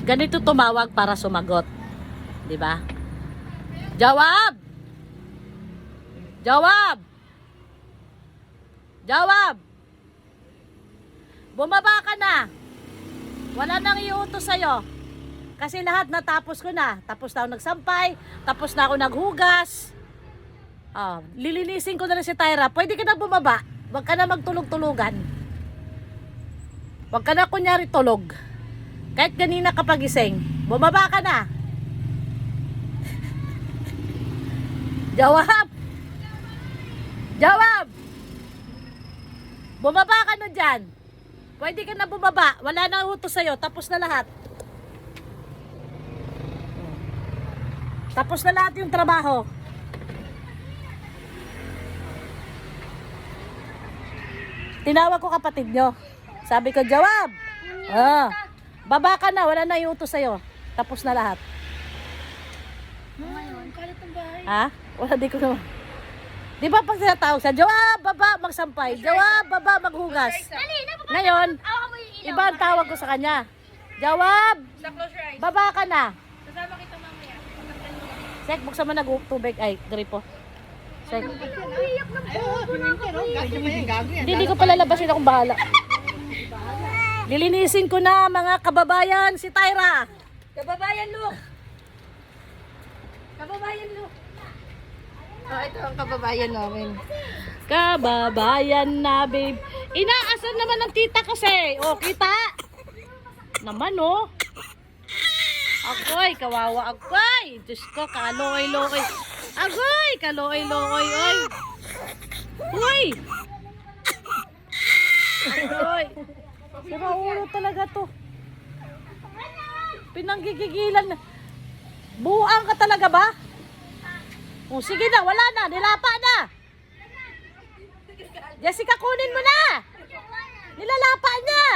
Ganito tumawag para sumagot. 'Di ba? Jawab! Jawab! Jawab! Bumaba ka na. Wala nang iutos sa'yo. Kasi lahat natapos ko na. Tapos na ako nagsampay. Tapos na ako naghugas. Lilinisin ko na rin si Tyra. Pwede ka na bumaba. Huwag ka na magtulog-tulugan. Huwag ka na kunyari tulog. Kahit ganina ka pagising. Bumaba ka na. Jawab! Jawab! Bumaba ka na dyan. Pwede ka na bumaba. Wala na utos sa'yo. Tapos na lahat. Tapos na lahat yung trabaho. Tinawag ko kapatid nyo. Sabi ko, jawab! Baba ka na. Wala na yung utos sa'yo. Tapos na lahat. Ha? Wala, di ko naman. Di ba pag sinatawag sa jawab, baba, magsampay. Jawab, baba, maghugas. Ngayon, iba ang tawag ko sa kanya. Jawab, baba ka na. Kasama kita mamaya. Sek, buksan mo na tubig. Ay, gripo. Sek. Hindi ko pala labasin, akong bahala. Lilinisin ko na mga kababayan si Tyra. Kababayan, look! Kababayan, look! Ito ang kababayan namin. Kababayan na, babe. Inaasar naman ng tita kasi. Kita? Naman, Agoy, kawawa agoy. Diyos ko, kaloy-loy. Agoy, kaloy-loy. Oy. Uy. Agoy. Sira ulo talaga to. Pinanggigigilan. Buang ka talaga ba? Sige na, wala na. Nilapa na. Jessica, kunin mo na. Nilalapa niya.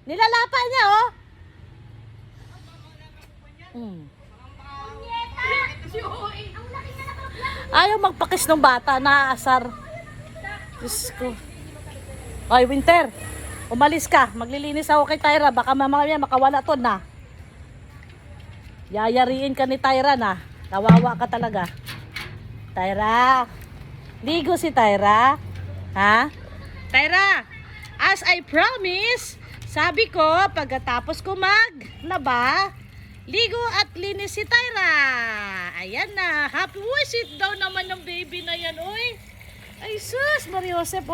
Nilalapa niya, Ayaw magpakis ng bata. Naaasar. Diyos ko. Oy, Winter. Umalis ka. Maglilinis ako kay Tyra. Baka mamaya makawala to na. Yayariin ka ni Tyra na. Kawawa ka talaga. Tyra. Ligo si Tyra. Ha? Tyra, as I promise, sabi ko, pagkatapos ko maglaba, ligo at linis si Tyra. Ayan na. Happy. Uy, sit down naman ng baby na yan. Uy. Ay, sus. Mariosep,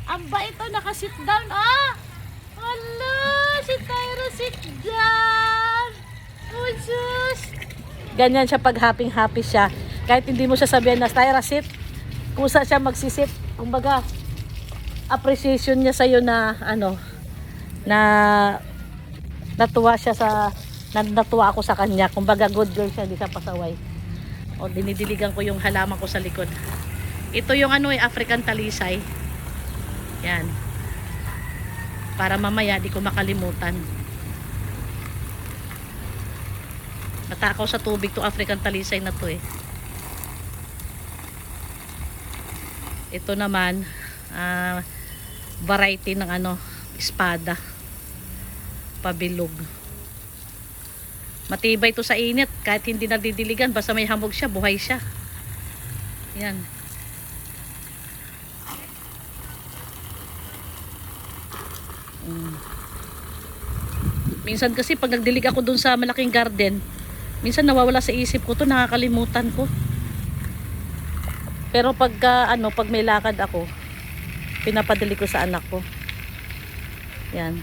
Ang bait nakasit down, Hala, si Tyra sit down. Oh, sus. Ganyan siya pag happy siya. Kahit hindi mo siya sabihan na Tyra sit, kusa siya magsisit. Kumbaga, appreciation niya sa'yo na na natuwa siya natuwa ako sa kanya. Kumbaga good girl siya, hindi siya pasaway. Dinidiligan ko yung halaman ko sa likod. Ito yung African talisay. Yan. Para mamaya di ko makalimutan. Natakaw sa tubig to African talisay na to Ito naman variety ng espada. Pabilog. Matibay to sa init. Kahit hindi nadidiligan, basta may hamog siya, buhay siya. Yan. Minsan kasi pag nagdilig ako dun sa malaking garden, minsan nawawala sa isip ko to, nakakalimutan ko. Pero pagka pag may lakad ako, pinapadili ko sa anak ko. Yan.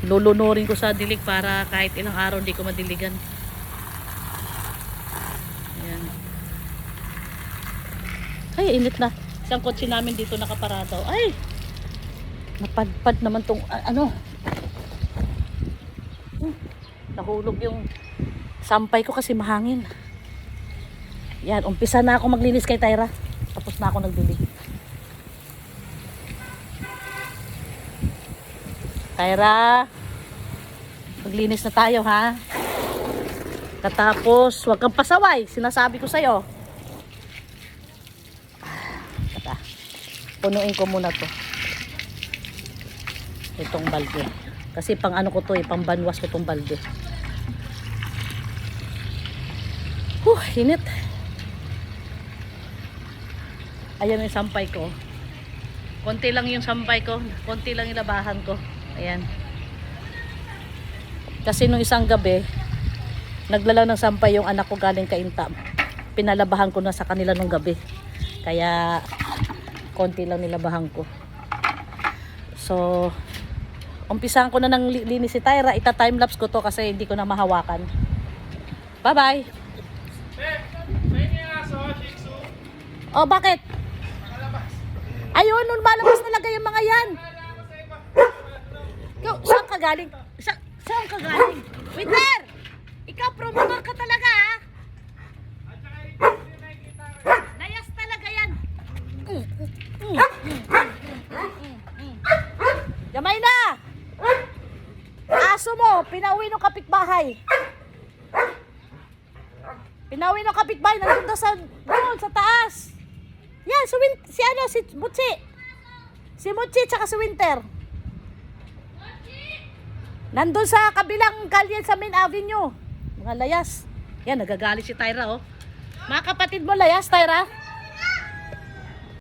Lulunurin ko sa dilig para kahit ilang araw hindi ko madiligan. Yan. Ay, init na. Isang kotse namin dito nakaparado. Ay! Napadpad naman tong nahulog yung sampay ko kasi mahangin. Yan, umpisa na ako maglinis kay Tyra. Tapos na ako nagdilig. Tyra, maglinis na tayo, ha? Katapos, huwag kang pasaway. Sinasabi ko sa'yo. Punuin ko muna to. itong balde. Kasi pang ano ko to pang banwas ko tong balde. Init. Ayan yung sampay ko. Konti lang yung sampay ko. Konti lang yung labahan ko. Ayan. Kasi nung isang gabi, naglala ng sampay yung anak ko galing Kainta. Pinalabahan ko na sa kanila nung gabi. Kaya, konti lang nilabahan ko. So, umpisahan ko na ng linis si Tyra. Ita-timelapse ko to kasi hindi ko na mahawakan. Bye-bye! Oh, bakit? Ayun, nun malabas talaga yung mga yan. Ikaw, saan ka galing? Saan ka galing? Winter! Ikaw, promotor ka talaga, ha? Layas talaga yan. Gamay na! Aso mo, pinauwi ng kapitbahay. Pinauwi ng kapitbahay, nandun daw doon, sa taas. Yan, si Mutsi. Si Mutsi tsaka si Winter. Nandun sa kabilang kalye sa Main Avenue. Mga layas. Yan, nagagalit si Tyra, oh. Mga kapatid mo, layas, Tyra.